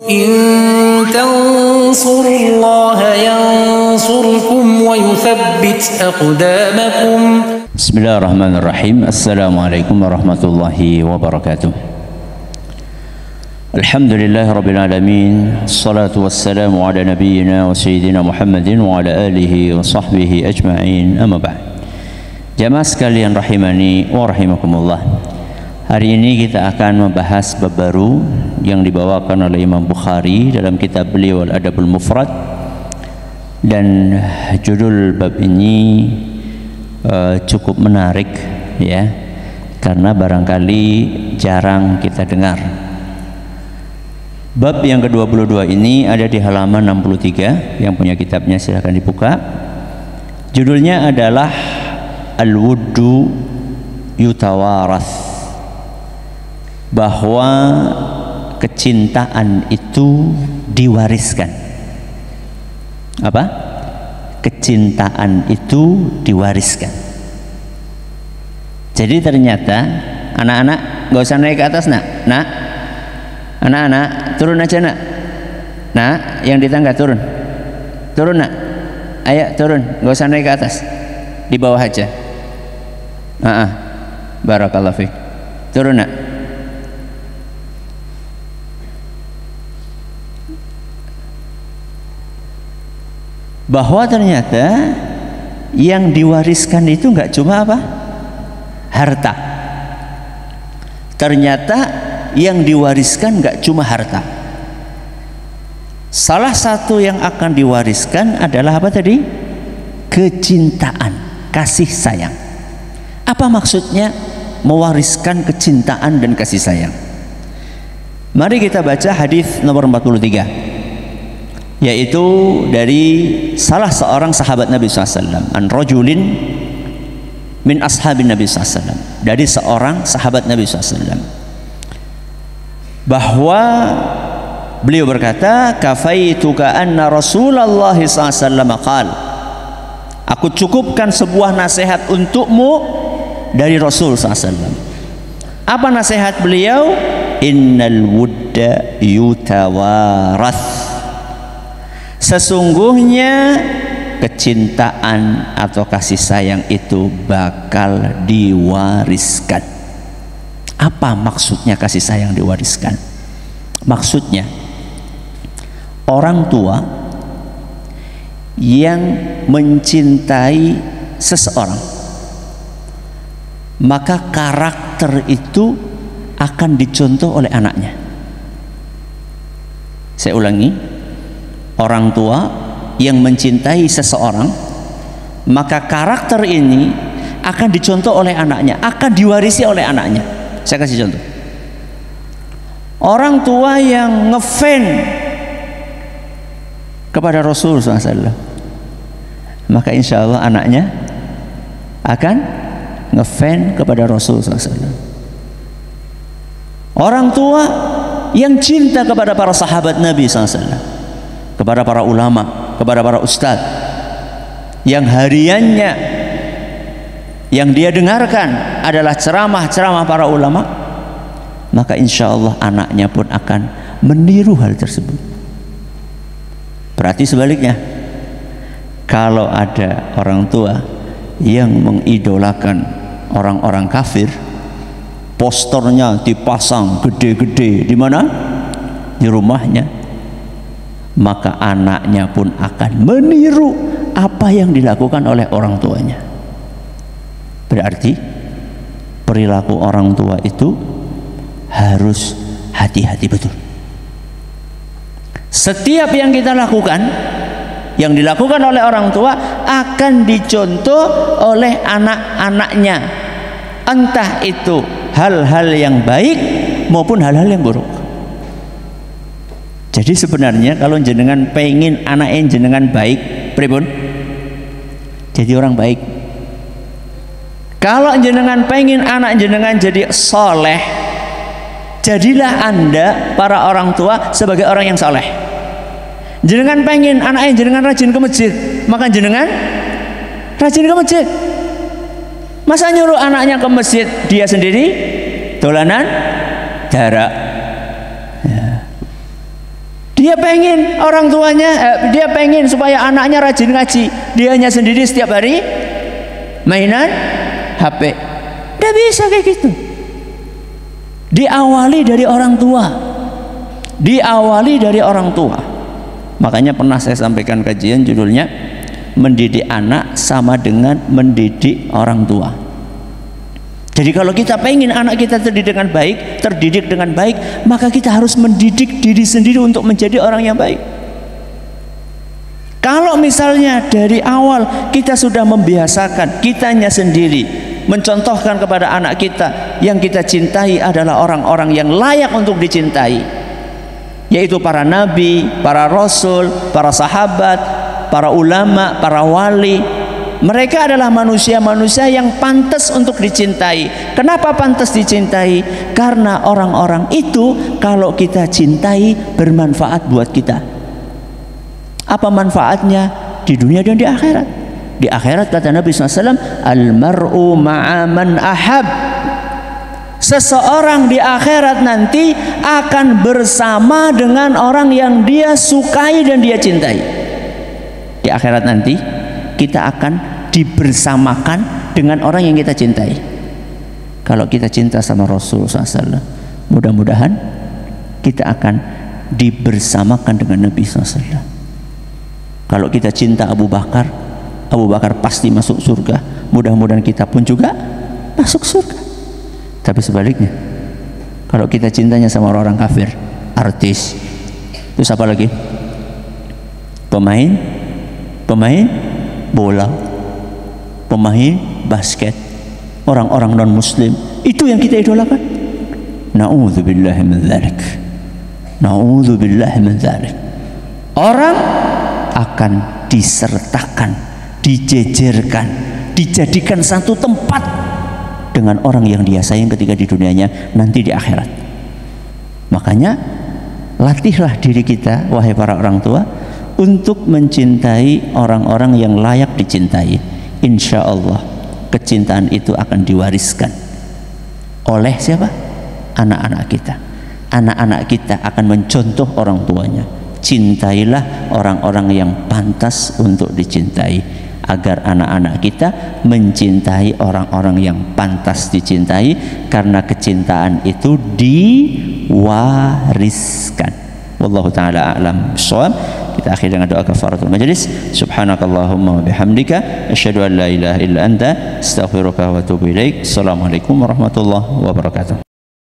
إن تنصروا الله ينصركم ويثبت أقدامكم. بسم الله الرحمن الرحيم. السلام عليكم ورحمة الله وبركاته. الحمد لله رب العالمين. الصلاة والسلام على نبينا وسيدنا محمد وعلى آله وصحبه أجمعين. أما بعد. Jamaah sekalian rahimani wa rahimakumullah. Hari ini kita akan membahas bab baru yang dibawakan oleh Imam Bukhari dalam kitab beliau Al-Adabul Mufrad, dan judul bab ini cukup menarik ya, karena barangkali jarang kita dengar. Bab yang ke-22 ini ada di halaman 63, yang punya kitabnya silahkan dibuka. Judulnya adalah Al-Wuddu Yutawarath, bahwa kecintaan itu diwariskan. Apa? Kecintaan itu diwariskan. Jadi ternyata anak-anak gak usah naik ke atas nak. Anak-anak turun aja nak. Nah, yang di tangga turun. Turun nak. Ayo turun, gak usah naik ke atas. Di bawah aja. Barakallahu fiik. Turun nak. Bahwa ternyata yang diwariskan itu nggak cuma apa? Harta. Ternyata yang diwariskan nggak cuma harta. Salah satu yang akan diwariskan adalah apa tadi? Kecintaan, kasih sayang. Apa maksudnya mewariskan kecintaan dan kasih sayang? Mari kita baca hadis nomor 43, yaitu dari salah seorang sahabat Nabi SAW, an rajulin min ashabin Nabi SAW, dari seorang sahabat Nabi SAW, bahwa beliau berkata, kafaituka anna Rasulullah SAW qal, aku cukupkan sebuah nasihat untukmu dari Rasul SAW. Apa nasihat beliau? Innal wudda yutawarath, sesungguhnya kecintaan atau kasih sayang itu bakal diwariskan. Apa maksudnya kasih sayang diwariskan? Maksudnya orang tua yang mencintai seseorang, maka karakter itu akan dicontoh oleh anaknya. Saya ulangi, orang tua yang mencintai seseorang, maka karakter ini akan dicontoh oleh anaknya, akan diwarisi oleh anaknya. Saya kasih contoh. Orang tua yang ngefan kepada Rasul SAW, maka insya Allah anaknya akan ngefan kepada Rasul SAW. Orang tua yang cinta kepada para sahabat Nabi SAW, kepada para ulama, kepada para ustadz, yang hariannya yang dia dengarkan adalah ceramah-ceramah para ulama, maka insya Allah anaknya pun akan meniru hal tersebut. Berarti sebaliknya, kalau ada orang tua yang mengidolakan orang-orang kafir, posternya dipasang gede-gede di mana? Di rumahnya, maka anaknya pun akan meniru apa yang dilakukan oleh orang tuanya. Berarti perilaku orang tua itu harus hati-hati betul. Setiap yang kita lakukan, yang dilakukan oleh orang tua akan dicontoh oleh anak-anaknya, entah itu hal-hal yang baik maupun hal-hal yang buruk. Jadi sebenarnya kalau jenengan pengen anak jenengan baik, pripun? Jadi orang baik. Kalau jenengan pengen anak jenengan jadi soleh, jadilah Anda para orang tua sebagai orang yang soleh. Jenengan pengen anak jenengan rajin ke masjid, maka jenengan rajin ke masjid. Masa nyuruh anaknya ke masjid, dia sendiri dolanan jarak. Dia pengen orang tuanya, dia pengen supaya anaknya rajin ngaji. Dianya sendiri setiap hari mainan HP. Tidak bisa kayak gitu. Diawali dari orang tua. Diawali dari orang tua. Makanya pernah saya sampaikan kajian judulnya mendidik anak sama dengan mendidik orang tua. Jadi kalau kita pengen anak kita terdidik dengan baik, maka kita harus mendidik diri sendiri untuk menjadi orang yang baik. Kalau misalnya dari awal kita sudah membiasakan kitanya sendiri mencontohkan kepada anak kita yang kita cintai adalah orang-orang yang layak untuk dicintai, yaitu para nabi, para rasul, para sahabat, para ulama, para wali. Mereka adalah manusia-manusia yang pantas untuk dicintai. Kenapa pantas dicintai? Karena orang-orang itu kalau kita cintai bermanfaat buat kita. Apa manfaatnya? Di dunia dan di akhirat. Di akhirat kata Nabi SAW, Al-mar'u ma'aman ahab. Seseorang di akhirat nanti akan bersama dengan orang yang dia sukai dan dia cintai. Di akhirat nanti kita akan dibersamakan dengan orang yang kita cintai. Kalau kita cinta sama Rasul SAW, mudah-mudahan kita akan dibersamakan dengan Nabi SAW. Kalau kita cinta Abu Bakar, Abu Bakar pasti masuk surga. Mudah-mudahan kita pun juga masuk surga. Tapi sebaliknya, kalau kita cintanya sama orang kafir, artis, terus apa lagi? Pemain bola, pemain basket, orang-orang non muslim, itu yang kita idolakan. Na'udzubillahi min dzalik. Na'udzubillahi min dzalik. Orang akan disertakan, dijejerkan, dijadikan satu tempat dengan orang yang dia sayang ketika di dunianya, nanti di akhirat. Makanya latihlah diri kita, wahai para orang tua, untuk mencintai orang-orang yang layak dicintai. Insya Allah kecintaan itu akan diwariskan oleh siapa? Anak-anak kita. Anak-anak kita akan mencontoh orang tuanya. Cintailah orang-orang yang pantas untuk dicintai, agar anak-anak kita mencintai orang-orang yang pantas dicintai, karena kecintaan itu diwariskan. Wallahu ta'ala a'lam bishawab. Kita akhiri dengan doa kafaratul majlis. Subhanakallahumma wa bihamdika asyhadu an la ilaha illa anta astaghfiruka wa atubu ilaik. Assalamualaikum warahmatullahi wabarakatuh.